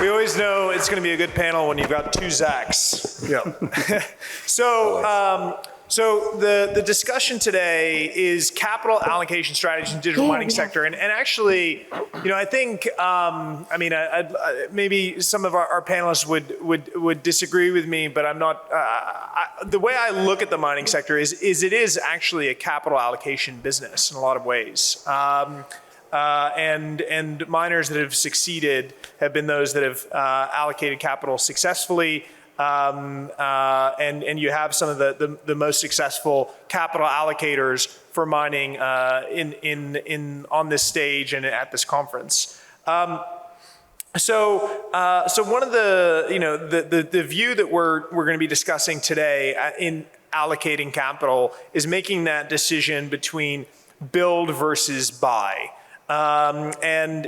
We always know it's going to be a good panel when you've got two Zachs. Yeah. So the discussion today is capital allocation strategies in the digital mining sector. And actually, I think, maybe some of our panelists would disagree with me, but I'm not, the way I look at the mining sector is it is actually a capital allocation business in a lot of ways. And miners that have succeeded have been those that have allocated capital successfully. And you have some of the most successful capital allocators for mining on this stage and at this conference. So one of the view that we're going to be discussing today in allocating capital is making that decision between build versus buy. I'd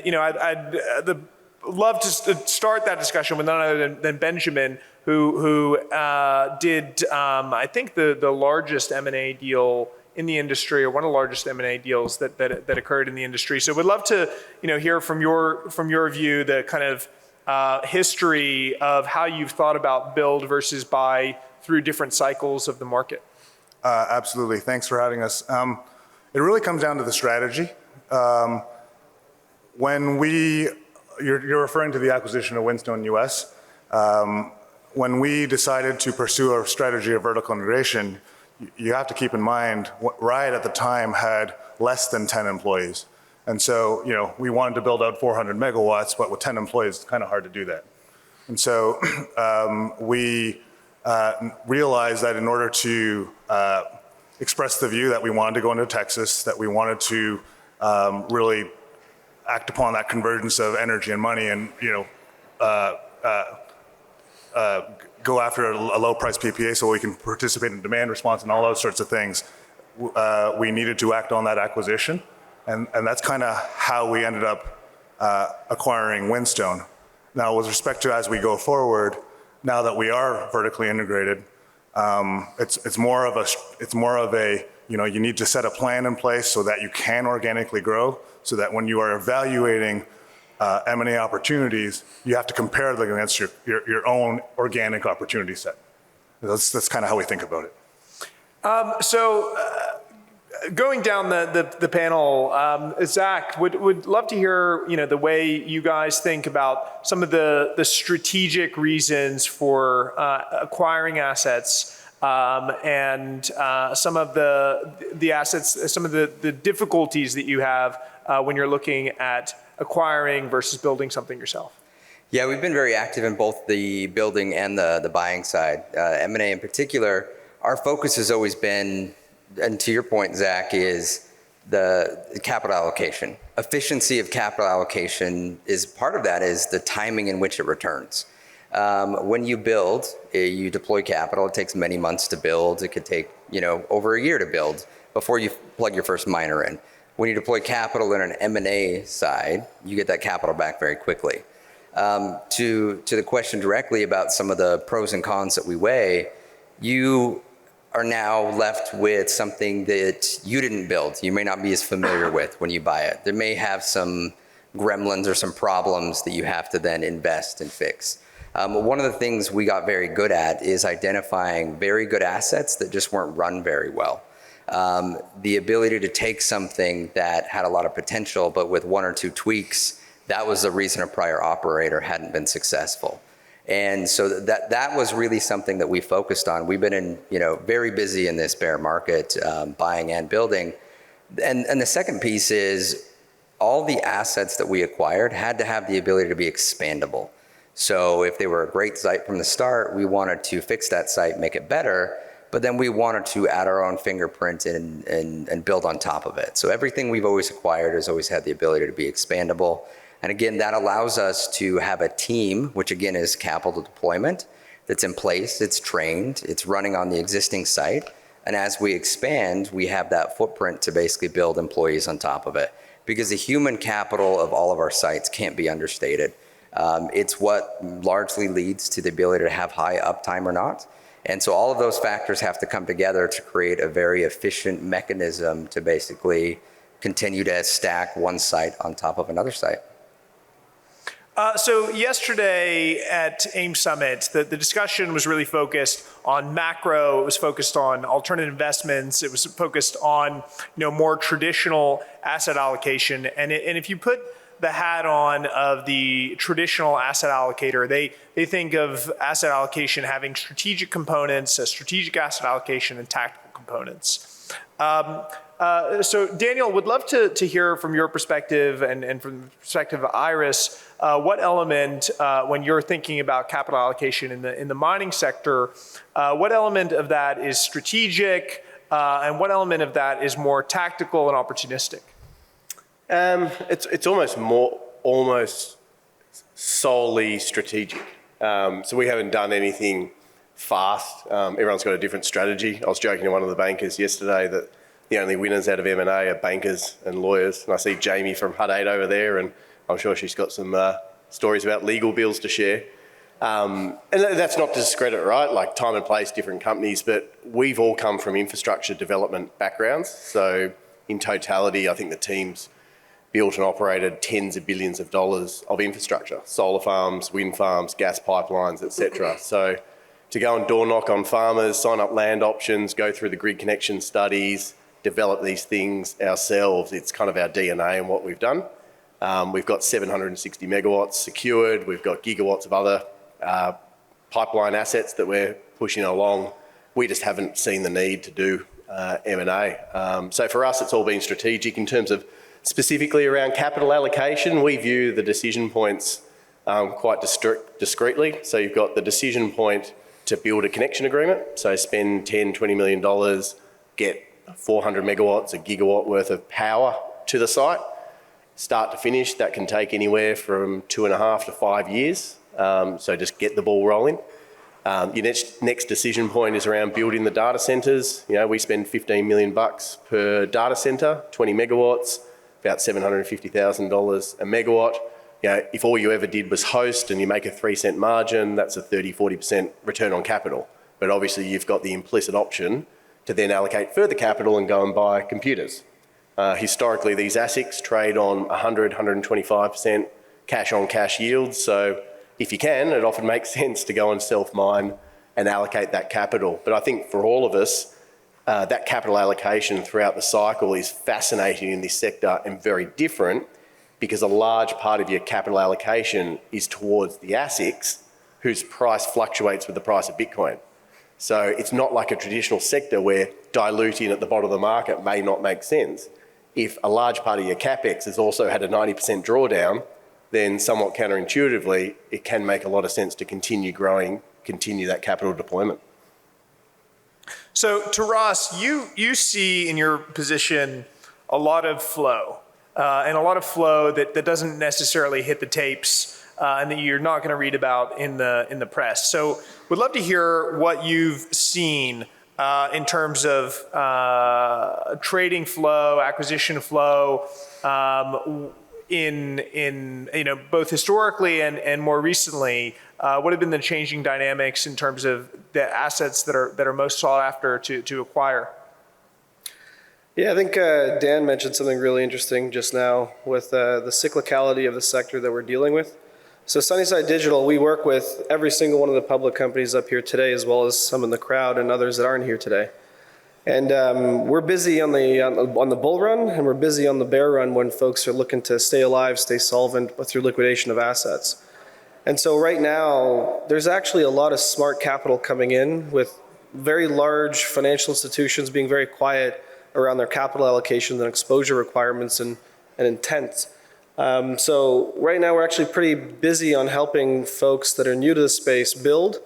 love to start that discussion with none other than Benjamin, who did, I think, the largest M&A deal in the industry, or one of the largest M&A deals that occurred in the industry. So we'd love to hear from your view the kind of history of how you've thought about build versus buy through different cycles of the market. Absolutely. Thanks for having us. It really comes down to the strategy. You're referring to the acquisition of Whinstone US. When we decided to pursue a strategy of vertical integration, you have to keep in mind, Riot at the time had less than 10 employees. And so, we wanted to build out 400 megawatts, but with 10 employees, it's kind of hard to do that. And so we realized that in order to express the view that we wanted to go into Texas, that we wanted to really act upon that convergence of energy and money and, go after a low price PPA so we can participate in demand response and all those sorts of things. We needed to act on that acquisition. And that's kind of how we ended up acquiring Whinstone. Now, with respect to as we go forward, now that we are vertically integrated, it's more of a, you need to set a plan in place so that you can organically grow, so that when you are evaluating M&A opportunities, you have to compare them against your own organic opportunity set. That's kind of how we think about it. Going down the panel, Zach, would love to hear the way you guys think about some of the strategic reasons for acquiring assets and some of the assets, some of the difficulties that you have when you're looking at acquiring versus building something yourself. Yeah, we've been very active in both the building and the buying side. M&A in particular, our focus has always been, and to your point, Zach, is the capital allocation. Efficiency of capital allocation is part of that is the timing in which it returns. When you build, you deploy capital. It takes many months to build. It could take over a year to build before you plug your first miner in. When you deploy capital in an M&A side, you get that capital back very quickly. To the question directly about some of the pros and cons that we weigh, you are now left with something that you didn't build. You may not be as familiar with when you buy it. There may have some gremlins or some problems that you have to then invest and fix. One of the things we got very good at is identifying very good assets that just weren't run very well. The ability to take something that had a lot of potential, but with one or two tweaks, that was the reason a prior operator hadn't been successful. And so that was really something that we focused on. We've been very busy in this bear market, buying and building. And the second piece is all the assets that we acquired had to have the ability to be expandable. So if they were a great site from the start, we wanted to fix that site, make it better, but then we wanted to add our own fingerprint and build on top of it. So everything we've always acquired has always had the ability to be expandable. And again, that allows us to have a team, which again is capital deployment, that's in place, it's trained, it's running on the existing site. And as we expand, we have that footprint to basically build employees on top of it. Because the human capital of all of our sites can't be understated. It's what largely leads to the ability to have high uptime or not. And so all of those factors have to come together to create a very efficient mechanism to basically continue to stack one site on top of another site. So yesterday at AIM Summit, the discussion was really focused on macro. It was focused on alternative investments. It was focused on more traditional asset allocation. And if you put the hat on of the traditional asset allocator, they think of asset allocation having strategic components, a strategic asset allocation, and tactical components. So Daniel, would love to hear from your perspective and from the perspective of Iris, what element, when you're thinking about capital allocation in the mining sector, what element of that is strategic and what element of that is more tactical and opportunistic? It's almost solely strategic. So we haven't done anything fast. Everyone's got a different strategy. I was joking to one of the bankers yesterday that the only winners out of M&A are bankers and lawyers. And I see Jamie from Hut 8 over there, and I'm sure she's got some stories about legal bills to share. And that's not to discredit, right? Like time and place, different companies, but we've all come from infrastructure development backgrounds. So in totality, I think the team's built and operated tens of billions of dollars of infrastructure, solar farms, wind farms, gas pipelines, etc. So to go and door knock on farmers, sign up land options, go through the grid connection studies, develop these things ourselves, it's kind of our DNA and what we've done. We've got 760 megawatts secured. We've got gigawatts of other pipeline assets that we're pushing along. We just haven't seen the need to do M&A. So for us, it's all been strategic in terms of specifically around capital allocation. We view the decision points quite discreetly. So you've got the decision point to build a connection agreement. So spend $10, $20 million, get 400 megawatts, a gigawatt worth of power to the site. Start to finish, that can take anywhere from 2.5 to 5 years. So just get the ball rolling. Your next decision point is around building the data centers. We spend $15 million per data center, 20 megawatts, about $750,000 a megawatt. If all you ever did was host and you make a 3-cent margin, that's a 30-40% return on capital. But obviously you've got the implicit option to then allocate further capital and go and buy computers. Historically, these ASICs trade on 100, 125% cash on cash yields. So if you can, it often makes sense to go and self-mine and allocate that capital. But I think for all of us, that capital allocation throughout the cycle is fascinating in this sector and very different because a large part of your capital allocation is towards the ASICs whose price fluctuates with the price of Bitcoin. So it's not like a traditional sector where diluting at the bottom of the market may not make sense. If a large part of your CapEx has also had a 90% drawdown, then somewhat counterintuitively, it can make a lot of sense to continue growing, continue that capital deployment. So to Ross, you see in your position a lot of flow, and a lot of flow that doesn't necessarily hit the tapes and that you're not going to read about in the press. So would love to hear what you've seen in terms of trading flow, acquisition flow, in both historically and more recently. What have been the changing dynamics in terms of the assets that are most sought after to acquire? Yeah, I think Dan mentioned something really interesting just now with the cyclicality of the sector that we're dealing with. So SunnySide Digital, we work with every single one of the public companies up here today, as well as some in the crowd and others that aren't here today. And we're busy on the bull run, and we're busy on the bear run when folks are looking to stay alive, stay solvent through liquidation of assets. And so right now, there's actually a lot of smart capital coming in with very large financial institutions being very quiet around their capital allocation and exposure requirements and intent. So right now we're actually pretty busy on helping folks that are new to the space build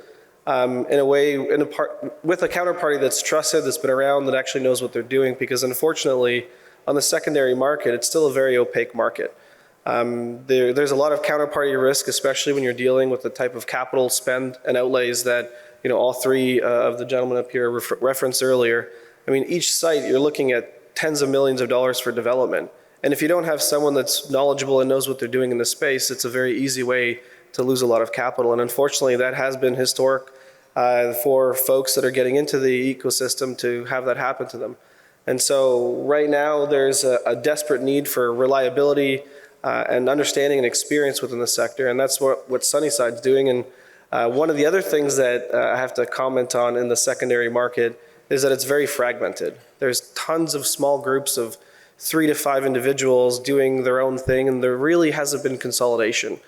in a way, with a counterparty that's trusted, that's been around, that actually knows what they're doing, because unfortunately on the secondary market, it's still a very opaque market. There's a lot of counterparty risk, especially when you're dealing with the type of capital spend and outlays that all three of the gentlemen up here referenced earlier. I mean, each site, you're looking at tens of millions of dollars for development. And if you don't have someone that's knowledgeable and knows what they're doing in the space, it's a very easy way to lose a lot of capital. And unfortunately, that has been historic for folks that are getting into the ecosystem to have that happen to them. And so right now, there's a desperate need for reliability, and understanding and experience within the sector, and that's what SunnySide's doing. And one of the other things that I have to comment on in the secondary market is that it's very fragmented. There's tons of small groups of 3 to 5 individuals doing their own thing, and there really hasn't been consolidation.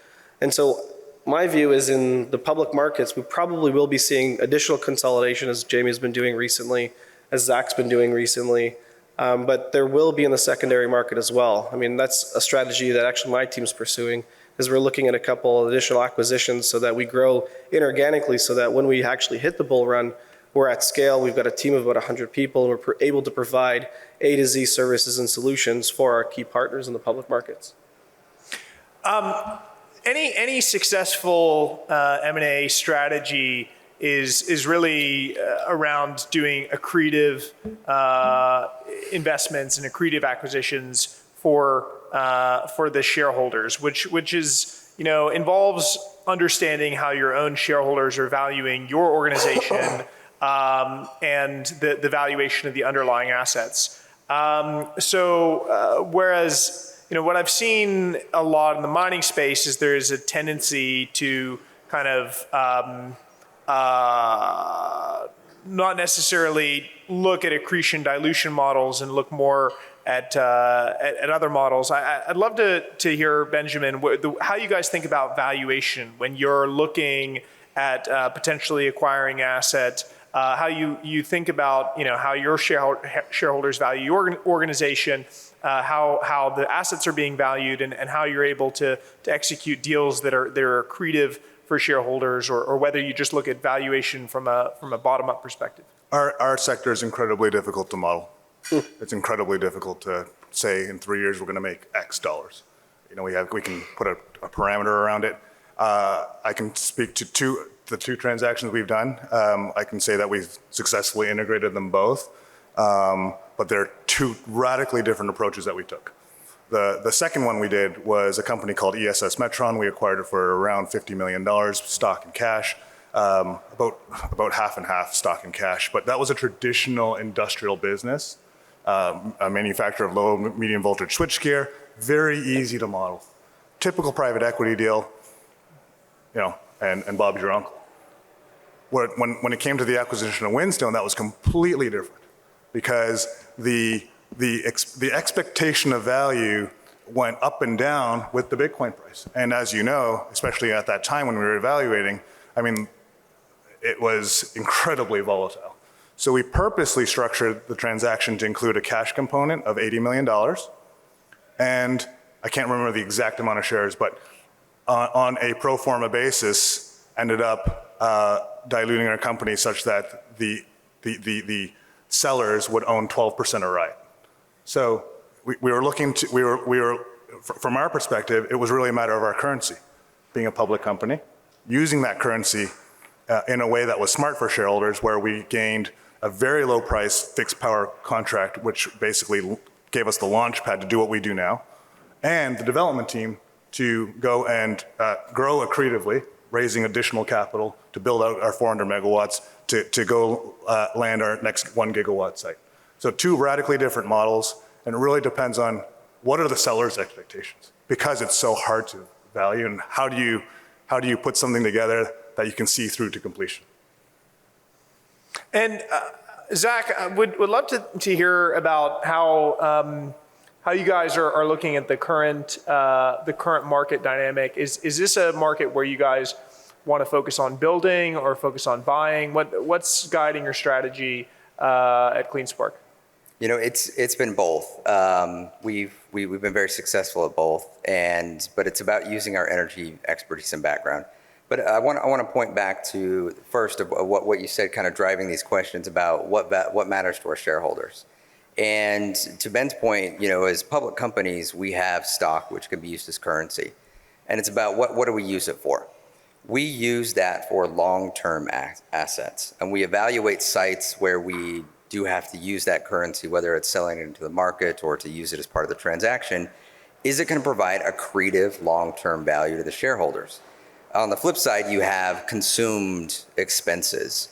And so my view is in the public markets, we probably will be seeing additional consolidation, as Jamie's been doing recently, as Zach's been doing recently. But there will be in the secondary market as well. I mean, that's a strategy that actually my team's pursuing, is we're looking at a couple additional acquisitions so that we grow inorganically, so that when we actually hit the bull run, we're at scale. We've got a team of about 100 people, and we're able to provide A to Z services and solutions for our key partners in the public markets. Any successful M&A strategy is really around doing accretive investments and accretive acquisitions for the shareholders, which is, involves understanding how your own shareholders are valuing your organization and the valuation of the underlying assets. Whereas what I've seen a lot in the mining space is there is a tendency to kind of not necessarily look at accretion dilution models and look more at other models. I'd love to hear, Benjamin, how you guys think about valuation when you're looking at potentially acquiring asset, how you think about how your shareholders value your organization, how the assets are being valued, and how you're able to execute deals that are accretive for shareholders, or whether you just look at valuation from a bottom-up perspective. Our sector is incredibly difficult to model. It's incredibly difficult to say in 3 years we're going to make X dollars. We can put a parameter around it. I can speak to the two transactions we've done. I can say that we've successfully integrated them both, but they're two radically different approaches that we took. The second one we did was a company called ESS Metron. We acquired it for around $50 million, stock and cash, about half and half stock and cash. But that was a traditional industrial business, a manufacturer of low, medium voltage switchgear, very easy to model. Typical private equity deal, and Bob's your uncle. When it came to the acquisition of Windstone, that was completely different, because the expectation of value went up and down with the Bitcoin price. And as you know, especially at that time when we were evaluating, it was incredibly volatile. So we purposely structured the transaction to include a cash component of $80 million. And I can't remember the exact amount of shares, but on a pro forma basis, ended up diluting our company such that the sellers would own 12% of Riot. So we were looking to, from our perspective, it was really a matter of our currency, being a public company, using that currency in a way that was smart for shareholders, where we gained a very low price fixed power contract, which basically gave us the launch pad to do what we do now, and the development team to go and grow accretively, raising additional capital to build out our 400 megawatts to go land our next 1 gigawatt site. So two radically different models, and it really depends on what are the seller's expectations, because it's so hard to value, and how do you put something together that you can see through to completion. And Zach, I would love to hear about how you guys are looking at the current market dynamic. Is this a market where you guys want to focus on building or focus on buying? What's guiding your strategy at CleanSpark? It's been both. We've been very successful at both, but it's about using our energy expertise and background. But I want to point back to first of what you said, kind of driving these questions about what matters to our shareholders. And to Ben's point, as public companies, we have stock which can be used as currency, and it's about what do we use it for? We use that for long-term assets, and we evaluate sites where we do have to use that currency, whether it's selling it into the market or to use it as part of the transaction. Is it going to provide accretive long-term value to the shareholders? On the flip side, you have consumed expenses.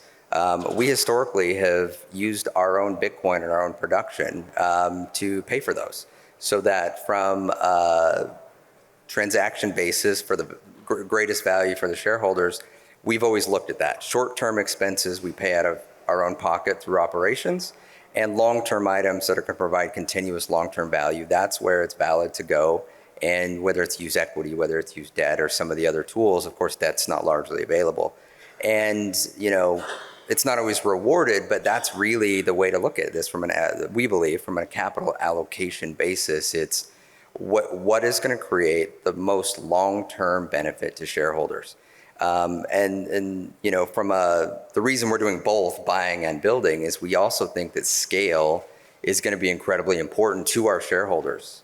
We historically have used our own Bitcoin and our own production to pay for those, so that from transaction basis for the greatest value for the shareholders, we've always looked at that. Short-term expenses we pay out of our own pocket through operations, and long-term items that are going to provide continuous long-term value. That's where it's valid to go. And whether it's use equity, whether it's use debt or some of the other tools, of course, debt's not largely available. And, it's not always rewarded, but that's really the way to look at this we believe from a capital allocation basis. It's what is going to create the most long-term benefit to shareholders. From the reason we're doing both buying and building is we also think that scale is going to be incredibly important to our shareholders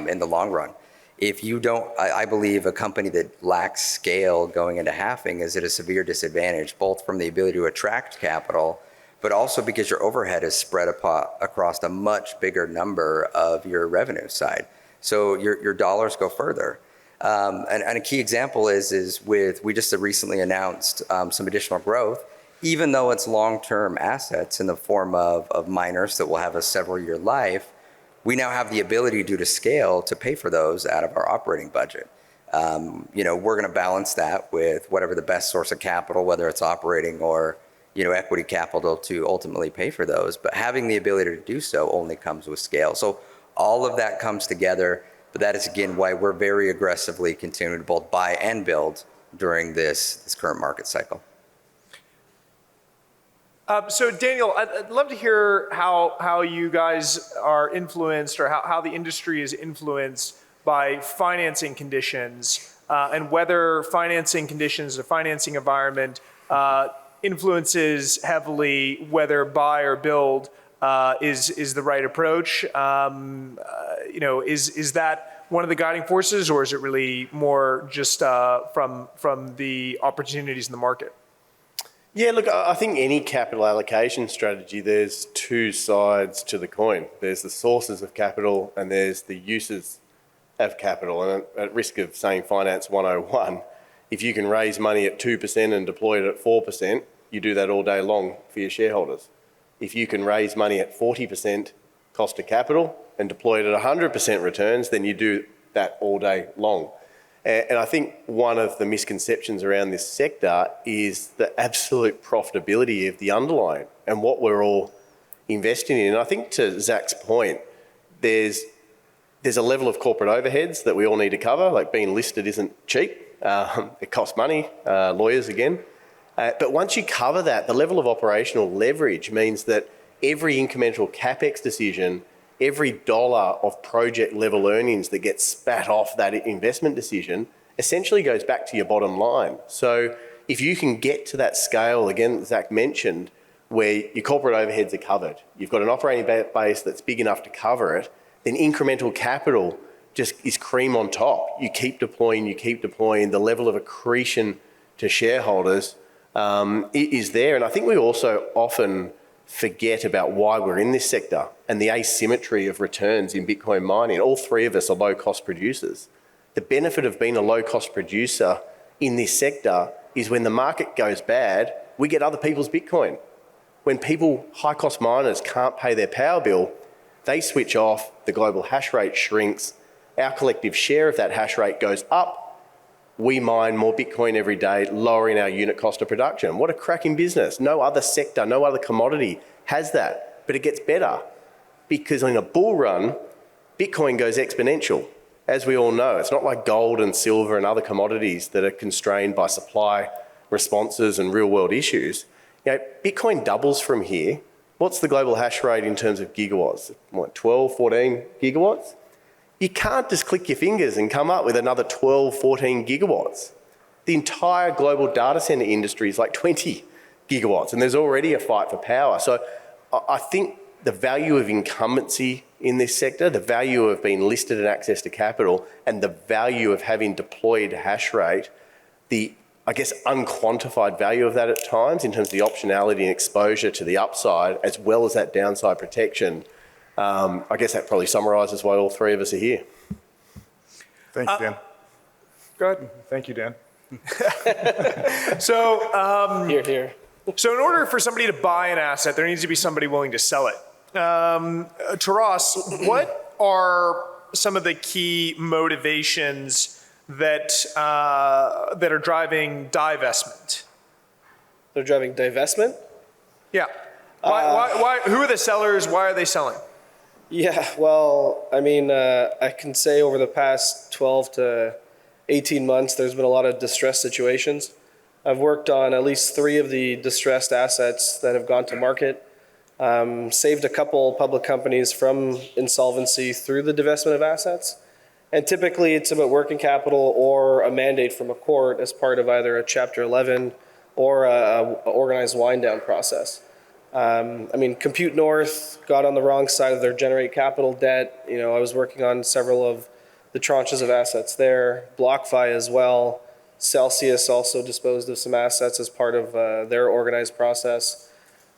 in the long run. If you don't, I believe a company that lacks scale going into halving is at a severe disadvantage, both from the ability to attract capital, but also because your overhead is spread across a much bigger number of your revenue side. So your dollars go further. And a key example is we just recently announced some additional growth, even though it's long-term assets in the form of miners that will have a several-year life. We now have the ability due to scale to pay for those out of our operating budget. We're going to balance that with whatever the best source of capital, whether it's operating or equity capital to ultimately pay for those. But having the ability to do so only comes with scale. So all of that comes together. But that is, again, why we're very aggressively continuing to both buy and build during this current market cycle. So Daniel, I'd love to hear how you guys are influenced, or how the industry is influenced by financing conditions, and whether financing conditions, the financing environment influences heavily whether buy or build is the right approach. Is that one of the guiding forces, or is it really more just from the opportunities in the market? Yeah, look, I think any capital allocation strategy, there's two sides to the coin. There's the sources of capital and there's the uses of capital. And at risk of saying Finance 101, if you can raise money at 2% and deploy it at 4%, you do that all day long for your shareholders. If you can raise money at 40% cost of capital and deploy it at 100% returns, then you do that all day long. And I think one of the misconceptions around this sector is the absolute profitability of the underlying and what we're all investing in. And I think to Zach's point, there's a level of corporate overheads that we all need to cover. Like, being listed isn't cheap. It costs money, lawyers again. But once you cover that, the level of operational leverage means that every incremental CapEx decision, every dollar of project level earnings that gets spat off that investment decision essentially goes back to your bottom line. So if you can get to that scale, again, Zach mentioned, where your corporate overheads are covered, you've got an operating base that's big enough to cover it, then incremental capital just is cream on top. You keep deploying, the level of accretion to shareholders is there. And I think we also often forget about why we're in this sector and the asymmetry of returns in Bitcoin mining. All three of us are low-cost producers. The benefit of being a low-cost producer in this sector is when the market goes bad, we get other people's Bitcoin. When high-cost miners can't pay their power bill, they switch off, the global hash rate shrinks, our collective share of that hash rate goes up, we mine more Bitcoin every day, lowering our unit cost of production. What a cracking business. No other sector, no other commodity has that. But it gets better because in a bull run, Bitcoin goes exponential. As we all know, it's not like gold and silver and other commodities that are constrained by supply responses and real world issues. Bitcoin doubles from here. What's the global hash rate in terms of gigawatts? 12, 14 gigawatts? You can't just click your fingers and come up with another 12, 14 gigawatts. The entire global data center industry is like 20 gigawatts, and there's already a fight for power. So I think the value of incumbency in this sector, the value of being listed and access to capital, and the value of having deployed hash rate, the, I guess, unquantified value of that at times in terms of the optionality and exposure to the upside, as well as that downside protection. I guess that probably summarises why all three of us are here. Thank you, Dan. Go ahead. Thank you, Dan. So, Here. So in order for somebody to buy an asset, there needs to be somebody willing to sell it. Taras, what are some of the key motivations that that are driving divestment? They're driving divestment? Yeah. Why, who are the sellers? Why are they selling? Yeah, well, I mean, I can say over the past 12 to 18 months, there's been a lot of distressed situations. I've worked on at least 3 of the distressed assets that have gone to market, saved a couple public companies from insolvency through the divestment of assets. And typically it's about working capital or a mandate from a court as part of either a Chapter 11 or a organized wind down process. I mean, Compute North got on the wrong side of their Generate Capital debt. You know, I was working on several of the tranches of assets there. BlockFi as well. Celsius also disposed of some assets as part of their organized process.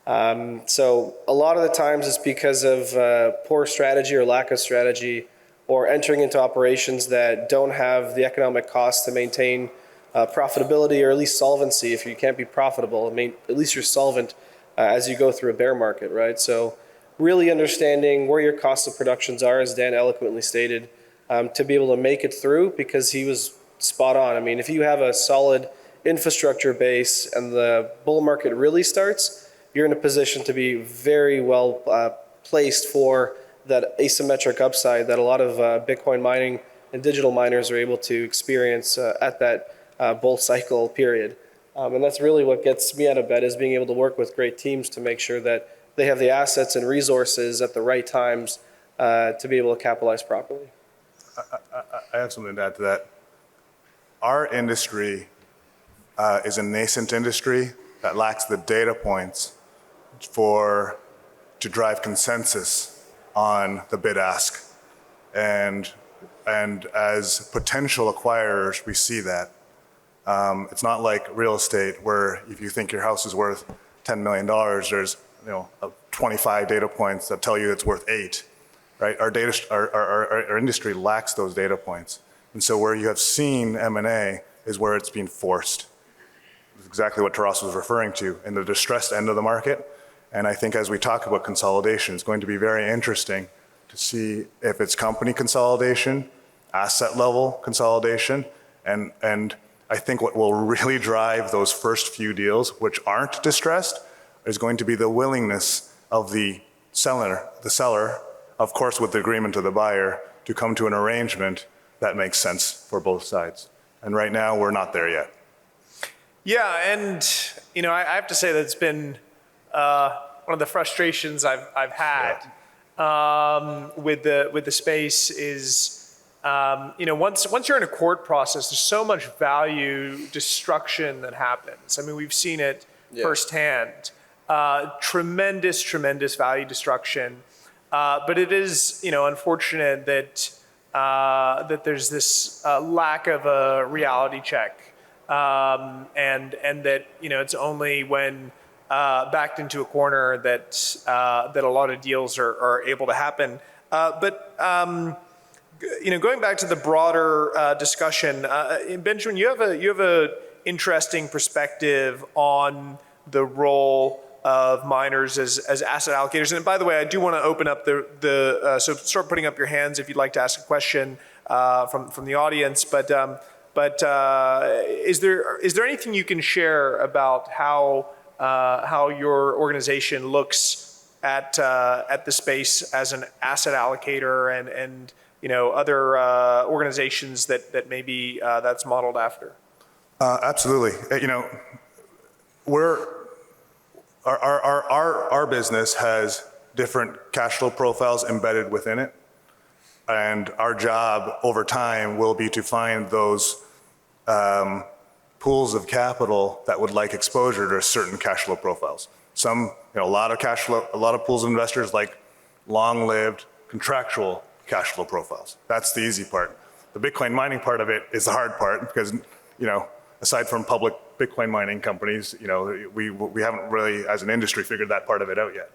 So a lot of the times it's because of poor strategy or lack of strategy, or entering into operations that don't have the economic cost to maintain profitability, or at least solvency. If you can't be profitable, I mean, at least you're solvent as you go through a bear market, right? So really understanding where your costs of productions are, as Dan eloquently stated, to be able to make it through, because he was spot on. I mean, if you have a solid infrastructure base and the bull market really starts, you're in a position to be very well placed for that asymmetric upside that a lot of Bitcoin mining and digital miners are able to experience at that bull cycle period. And that's really what gets me out of bed, is being able to work with great teams to make sure that they have the assets and resources at the right times to be able to capitalize properly. I have something to add to that. Our industry is a nascent industry that lacks the data points to drive consensus on the bid ask. And as potential acquirers, we see that. It's not like real estate, where if you think your house is worth $10 million, there's 25 data points that tell you it's worth 8, right? Our industry lacks those data points. And so where you have seen M&A is where it's being forced. It's exactly what Taras was referring to in the distressed end of the market. And I think as we talk about consolidation, it's going to be very interesting to see if it's company consolidation, asset level consolidation, and I think what will really drive those first few deals, which aren't distressed, is going to be the willingness of the seller, of course with the agreement of the buyer, to come to an arrangement that makes sense for both sides. And right now, we're not there yet. Yeah, and I have to say that it's been one of the frustrations I've had with the space is, once you're in a court process, there's so much value destruction that happens. I mean, we've seen it firsthand. Tremendous value destruction. But it is, unfortunate that that there's this lack of a reality check, and that it's only when backed into a corner that that a lot of deals are able to happen. But going back to the broader discussion, Benjamin, you have a interesting perspective on the role of miners as asset allocators. And by the way, I do want to open up so start putting up your hands if you'd like to ask a question from the audience. But is there anything you can share about how your organization looks at the space as an asset allocator and other organizations that maybe that's modeled after? Absolutely. Our business has different cash flow profiles embedded within it. And our job over time will be to find those pools of capital that would like exposure to certain cash flow profiles. A lot of pools of investors like long-lived contractual cash flow profiles. That's the easy part. The Bitcoin mining part of it is the hard part because, aside from public Bitcoin mining companies, we haven't really, as an industry, figured that part of it out yet,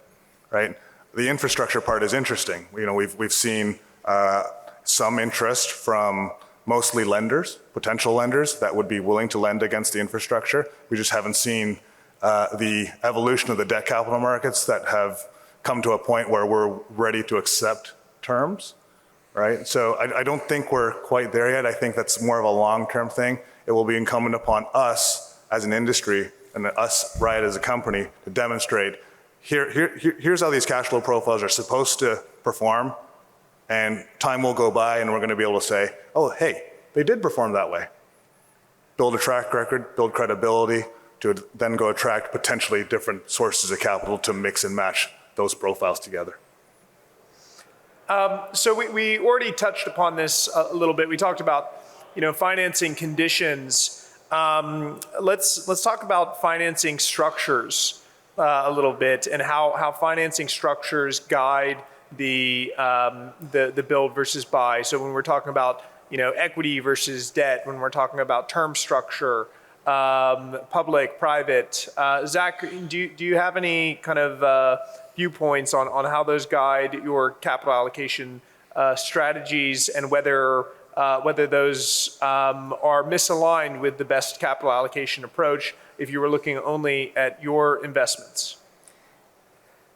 right? The infrastructure part is interesting. We've seen some interest from mostly lenders, potential lenders that would be willing to lend against the infrastructure. We just haven't seen the evolution of the debt capital markets that have come to a point where we're ready to accept terms. right? So I don't think we're quite there yet. I think that's more of a long-term thing. It will be incumbent upon us as an industry and us, Riot as a company, to demonstrate here's how these cash flow profiles are supposed to perform, and time will go by and we're going to be able to say, oh, hey, they did perform that way. Build a track record, build credibility, to then go attract potentially different sources of capital to mix and match those profiles together. So we already touched upon this a little bit. We talked about, financing conditions. Let's talk about financing structures a little bit, and how financing structures guide the build versus buy. So when we're talking about equity versus debt, when we're talking about term structure, public, private. Zach, do you have any kind of viewpoints on how those guide your capital allocation strategies, and whether those are misaligned with the best capital allocation approach if you were looking only at your investments?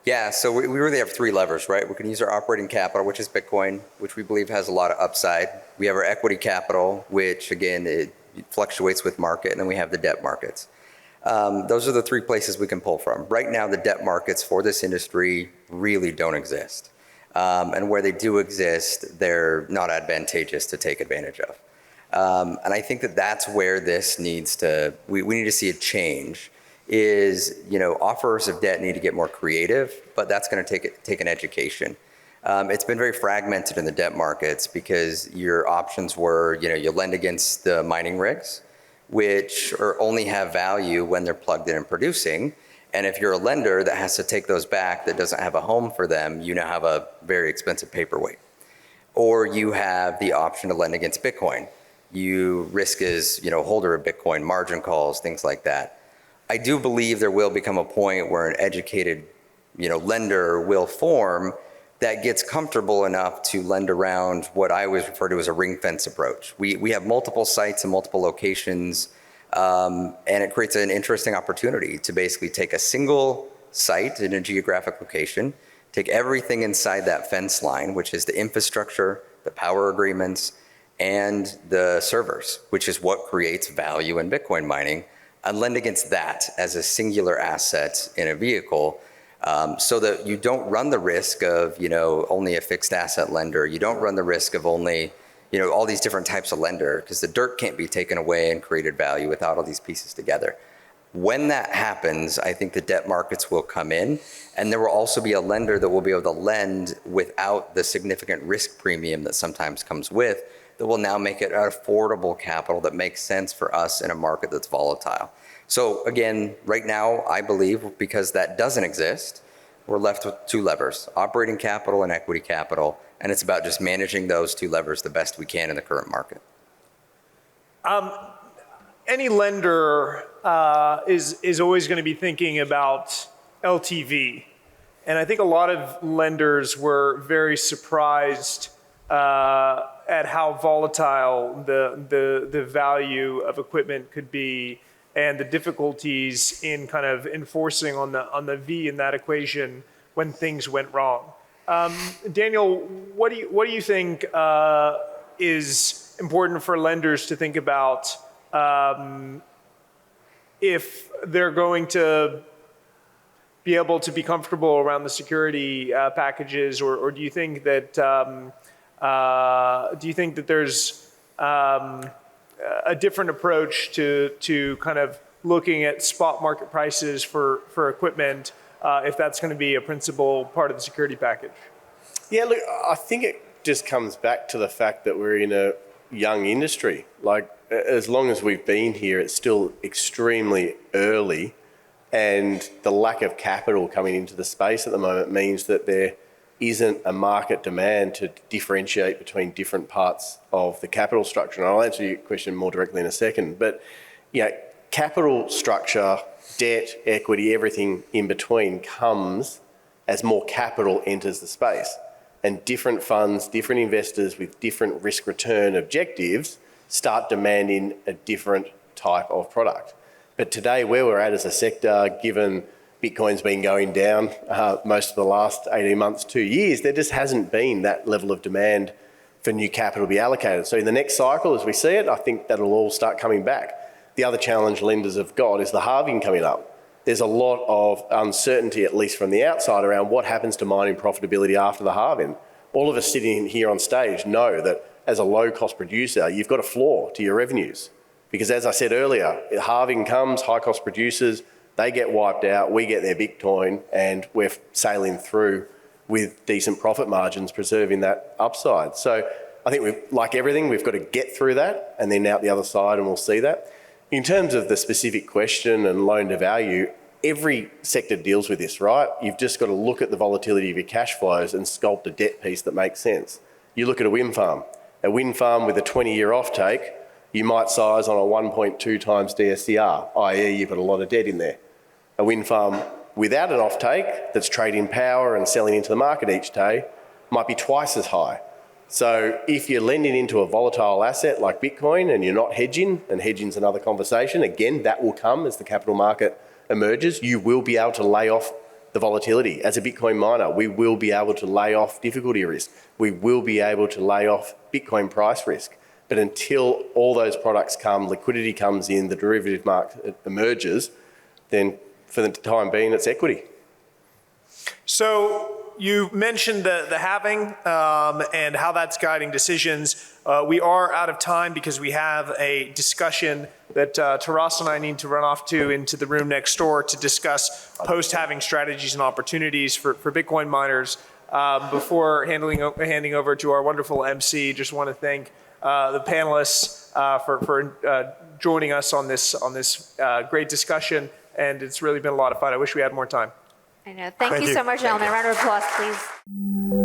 Yeah, so we really have three levers, right? We can use our operating capital, which is Bitcoin, which we believe has a lot of upside. We have our equity capital, which again, it fluctuates with market, and then we have the debt markets. Those are the three places we can pull from. Right now, the debt markets for this industry really don't exist. And where they do exist, they're not advantageous to take advantage of. And I think that's where this needs to, we need to see a change. Is, offers of debt need to get more creative, but that's going to take an education. It's been very fragmented in the debt markets because your options were, you lend against the mining rigs, which only have value when they're plugged in and producing. And if you're a lender that has to take those back, that doesn't have a home for them, you now have a very expensive paperweight. Or you have the option to lend against Bitcoin. You risk as, holder of Bitcoin, margin calls, things like that. I do believe there will become a point where an educated, lender will form that gets comfortable enough to lend around what I always refer to as a ring fence approach. We have multiple sites and multiple locations, and it creates an interesting opportunity to basically take a single site in a geographic location, take everything inside that fence line, which is the infrastructure, the power agreements, and the servers, which is what creates value in Bitcoin mining, and lend against that as a singular asset in a vehicle, so that you don't run the risk of, only a fixed asset lender. You don't run the risk of only, all these different types of lender, because the dirt can't be taken away and created value without all these pieces together. When that happens, I think the debt markets will come in, and there will also be a lender that will be able to lend without the significant risk premium that sometimes comes with, that will now make it an affordable capital that makes sense for us in a market that's volatile. So again, right now, I believe because that doesn't exist, we're left with two levers, operating capital and equity capital, and it's about just managing those two levers the best we can in the current market. Any lender is always going to be thinking about LTV. And I think a lot of lenders were very surprised at how volatile the value of equipment could be, and the difficulties in kind of enforcing on the V in that equation when things went wrong. Daniel, what do you think is important for lenders to think about if they're going to be able to be comfortable around the security packages, or do you think that there's a different approach to kind of looking at spot market prices for equipment, if that's going to be a principal part of the security package? Yeah, look, I think it just comes back to the fact that we're in a young industry. Like, as long as we've been here, it's still extremely early, and the lack of capital coming into the space at the moment means that there isn't a market demand to differentiate between different parts of the capital structure. And I'll answer your question more directly in a second. But capital structure, debt, equity, everything in between comes as more capital enters the space. And different funds, different investors with different risk return objectives start demanding a different type of product. But today, where we're at as a sector, given Bitcoin's been going down most of the last 18 months, 2 years, there just hasn't been that level of demand for new capital to be allocated. So in the next cycle, as we see it, I think that'll all start coming back. The other challenge lenders have got is the halving coming up. There's a lot of uncertainty, at least from the outside, around what happens to mining profitability after the halving. All of us sitting here on stage know that as a low-cost producer, you've got a floor to your revenues. Because as I said earlier, halving comes, high-cost producers, they get wiped out, we get their Bitcoin, and we're sailing through with decent profit margins, preserving that upside. So I think like everything, we've got to get through that and then out the other side, and we'll see that. In terms of the specific question and loan to value, every sector deals with this, right? You've just got to look at the volatility of your cash flows and sculpt a debt piece that makes sense. You look at a wind farm with a 20-year offtake, you might size on a 1.2 times DSCR, i.e. you've got a lot of debt in there. A wind farm without an offtake that's trading power and selling into the market each day might be twice as high. So if you're lending into a volatile asset like Bitcoin and you're not hedging, and hedging's another conversation, again, that will come as the capital market emerges, you will be able to lay off the volatility. As a Bitcoin miner, we will be able to lay off difficulty risk. We will be able to lay off Bitcoin price risk. But until all those products come, liquidity comes in, the derivative market emerges, then for the time being, it's equity. So you mentioned the halving and how that's guiding decisions. We are out of time because we have a discussion that Taras and I need to run off to into the room next door to discuss post-halving strategies and opportunities for Bitcoin miners. Before handing over to our wonderful MC, just want to thank the panelists for joining us on this great discussion, and it's really been a lot of fun. I wish we had more time. I know. Thank you so much, gentlemen. A round of applause, please.